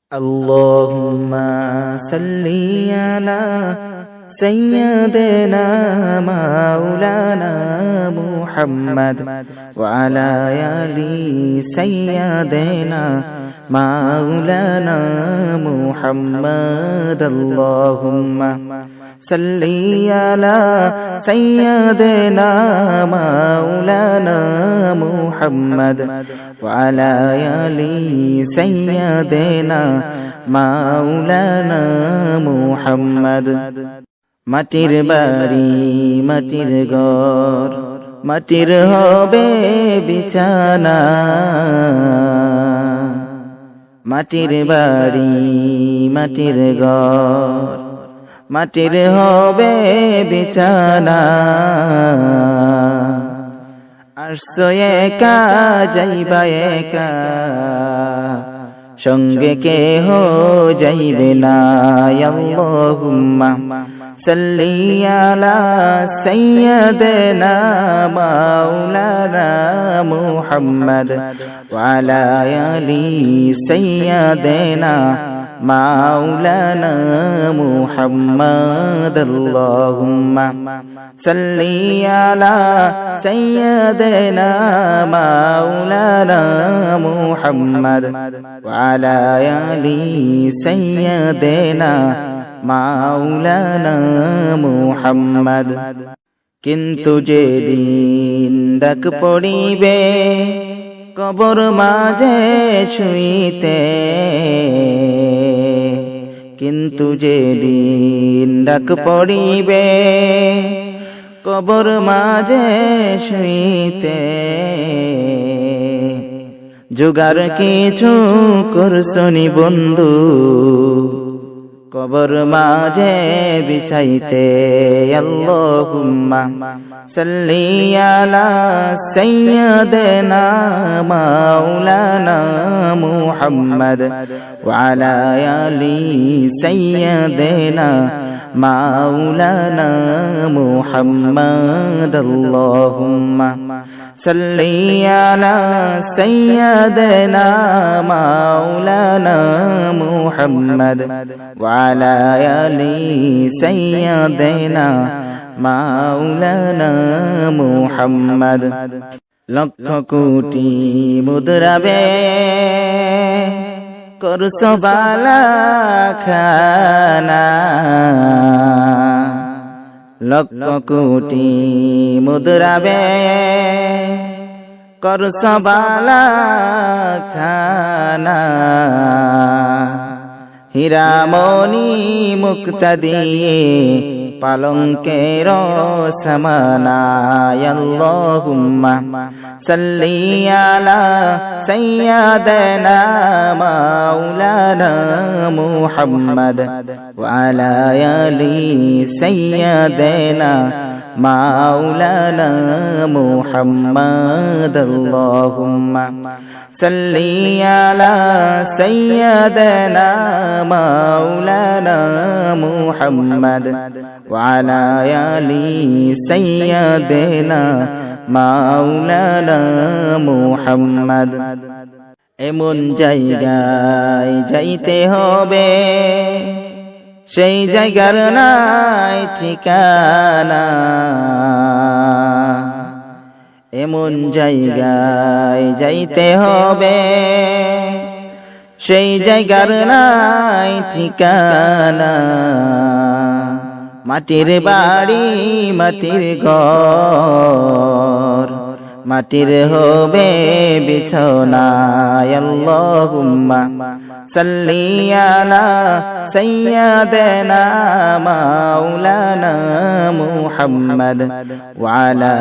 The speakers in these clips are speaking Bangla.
Allahumma salli ala sayyidina maulana Muhammad wa ala ali sayyidina maulana Muhammad. Allahumma salli ala sayyidina maulana Muhammad wa ala ali sayyidina maulana Muhammad. মাটির বাড়ি মাটির ঘর মাটির হবে বিছানা, মাটির বাড়ি মাটির ঘর মাটির হবে বিছানা। আসছো একা যাইবা একা, সঙ্গে কেহ যাইবে না। আল্লাহুম্মা সাল্লি আলা সাইয়্যিদিনা মাওলানা মুহাম্মদ ওয়া আলা আলি সাইয়্যিদিনা মাওলানা মুহাম্মদ। আল্লাহুম্মা সাল্লি আলা সাইয়্যিদিনা মাওলানা মুহাম্মদ ওয়া আলা আলি সাইয়্যিদিনা মাওলানা মুহাম্মদ। কিন্তু যেদিন ডাক পড়িবে কবর মাঝে শুইতে, কিন্তু যেদিন ডাক পড়িবে কবর মাঝে শুইতে, জোগাড় কিছু করছনি বন্ধু কবর মাঝে বিছাইতে। আল্লাহুম্মা সাল্লি আলা সাইয়্যিদিনা মাওলানা মুহাম্মদ ওয়া আলা আলি সাইয়্যিদিনা মাওলানা মুহাম্মদ। আল্লাহুম্মা সাল্লি আলা সাইয়্যিদিনা মাওলানা মুহাম্মদ ওয়া আলা আলি সাইয়্যিদিনা মাওলানা মুহাম্মদ। লক্ষ কোটি মুদ্রাবে করছো বালা খানা, লক্ষ কোটি মুদ্রাবে করছো বালা খানা, হীরামণি মুক্তা দিয়ে পালঙ্কের সমানা। আল্লাহুম্মা সাল্লি আলা সাইয়্যিদিনা মাওলানা মুহাম্মদ ওয়া আলা আলি সাইয়্যিদিনা মাওলানা মুহাম্মদ। আল্লাহুম্মা সাল্লি আলা সাইয়্যিদিনা মাওলানা মুহাম্মদ ওয়া আলা আলি সাইয়্যিদিনা মাওলানা মুহাম্মদ। এমন জায়গায় যাইতে হবে সেই জায়গার নাই ঠিকানা, এমন জায়গায় যাইতে হবে সেই জায়গার নাই ঠিকানা। মাটির বাড়ি মাটির ঘর মাটির হবে বিছানা। আল্লাহুম্মা সাল্লি আলা সাইয়্যিদিনা মাওলানা মুহাম্মদ ওয়া আলা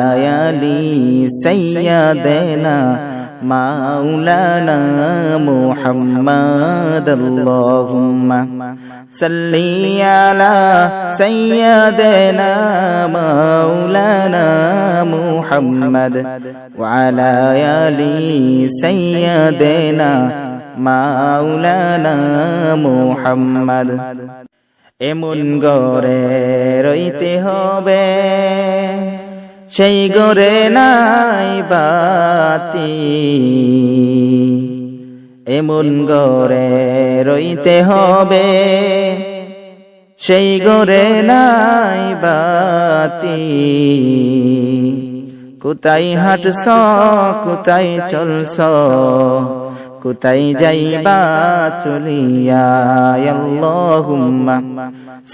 আলি সাইয়্যিদিনা মাওলানা মুহাম্মদ। আল্লাহুম্মা সাল্লি আলা সাইয়্যিদিনা মাওলানা মুহাম্মদ ওয়া আলা আলি সাইয়্যিদিনা মাওলানা মুহাম্মদ। এমন ঘরে রইতে হবে সেই ঘরে নাই বাতি, এমন ঘরে রইতে হবে, সেই ঘরে নাই বাতি। কোথায় হাঁটছ, কোথায় চলছ, কোথায় যাইবা চলিয়া। আল্লাহুম্মা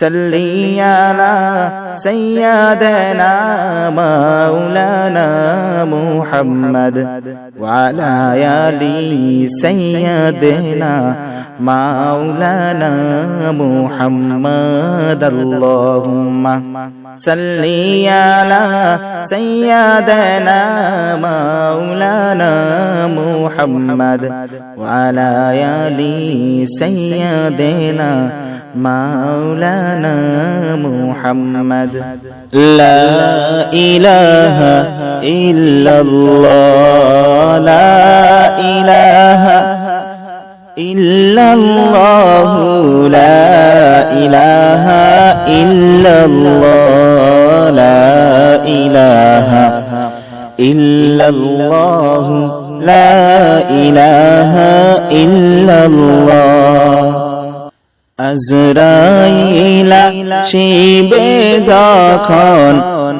সাল্লি আলা সাইয়্যিদিনা মাওলানা মুহাম্মদ ওয়া আলা আলি সাইয়্যিদিনা মাওলানা মুহাম্মদ। আল্লাহুম্মা সাল্লি আলা সাইয়্যিদিনা মাওলানা মুহাম্মদ ওয়া আলা আলি সাইয়্যিদিনা মাওলানা মুহাম্মদ। লা ইলাহা ইল্লাল্লাহ, লা ইলাহা ইল্লাল্লাহ, লা ইলাহা ইল্লাল্লাহ, লা ইলাহা ইল্লাল্লাহ, লা ইলাহা ইল্লাল্লাহ। আজরাইলা শিবে যখন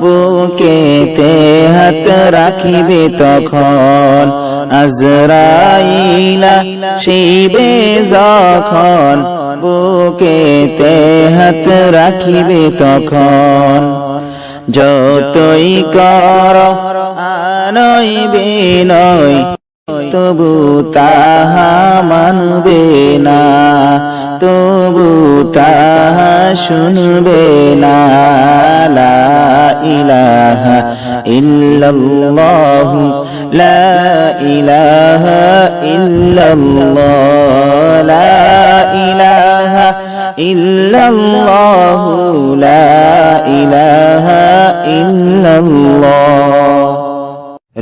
বুকেতে হাত রাখিবে তখন, আজরাইলা শিবে যখন বুকেতে হাত রাখিবে তখন, যতই কর আনয় বিনয় তবু তাহা মানবে না, তবু তাহা শুনবে না। লা ইলাহা ইল্লাল্লাহ, লা ইলাহা ইল্লাল্লাহ, লা ইলাহা ইল্লাল্লাহ, লা ইলাহা ইল্লাল্লাহ।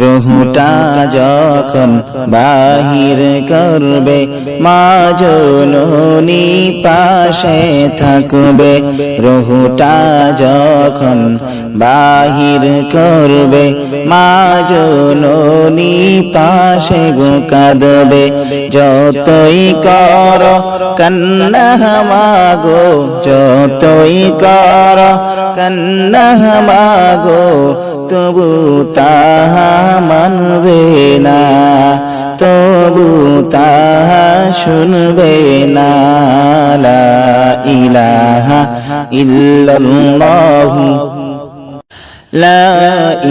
রুহটা যখন বাহির করবে মা জননী পাশে থাকবে, রুহটা যখন বাহির করবে মা জননী পাশে কাঁদবে, যতই কর কান্না মাগো, যতই কর কান্না মাগো তবু তাহা মানবে না, তবু তাহা শুনবে না। লা ইলাহা ইল্লাল্লাহ, লা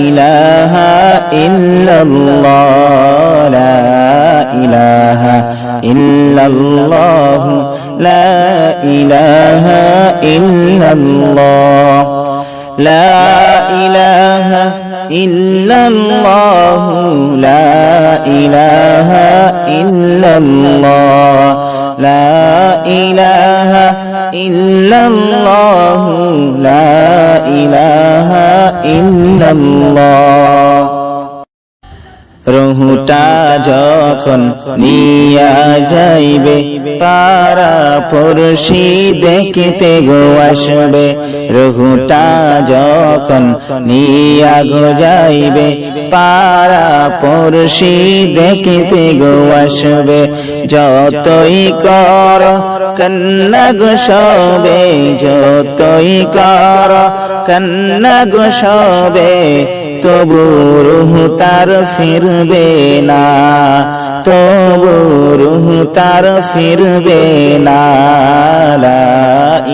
ইলাহা ইল্লাল্লাহ, লা ইলাহা ইল্লাল্লাহ, লা ইলাহা ইল্লাল্লাহ, লা ইলাহা ইল্লাল্লাহ, লা ইলাহা ইল্লাল্লাহ, লা ইলাহা ইল্লাল্লাহ, লা ইলাহা ইল্লাল্লাহ। রুহটা যখন নিয়া যাইবে পারা পড়শি দেখতে গো আসবে, রুহটা যখন নিয়া গো যাইবে পারা পড়শি দেখতে গো আসবে, যতই কর কান্না গো সবে, যতই কর কান্না গো সবে তবু রুহ তার ফিরবে না, তবু রুহ তার ফিরবে না। লা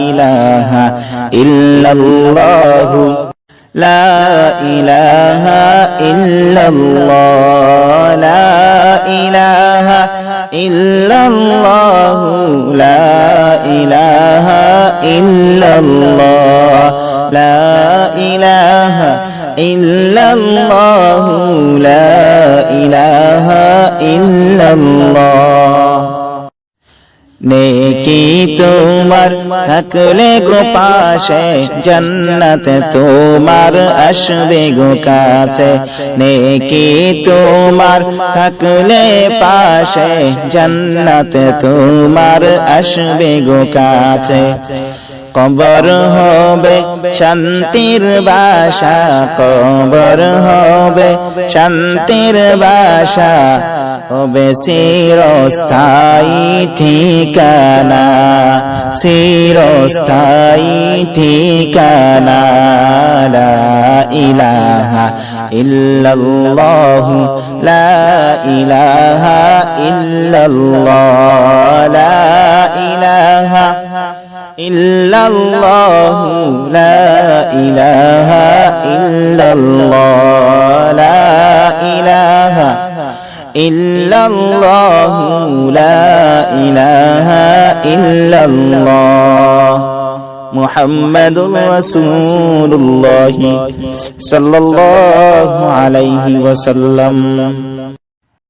ইলাহা ইল্লাল্লাহ, লা ইলাহা ইল্লাল্লাহ, লা ইলাহা ইল্লাল্লাহ, লা ইলাহা ইল্লাল্লাহ, লা ইলাহা ইল্লাল্লাহ, লা ইলাহা ইল্লাল্লাহ। নেকি তোমার থাকলে গো পাশে জান্নাত তোমার আসবে গো কাছে, নেকি তোমার থাকলে পাশে জান্নাত তোমার আসবে গো কাছে, কবর হবে শান্তির বাসা, কবর হবে শান্তির বাসা, হবে চিরস্থায়ী ঠিকানা, চিরস্থায়ী ঠিকানা। লা ইলাহা ইল্লাল্লাহু লা ইলাহা ইল্লাল্লাহ, লা ইলাহা ইল্লাল্লাহু লা ইলাহা ইল্লাল্লাহ, লা ইলাহা ইল্লাল্লাহু লা ইলাহা ইল্লাল্লাহ। মুহাম্মাদুর রাসূলুল্লাহ সাল্লাল্লাহু আলাইহি ওয়াসাল্লাম।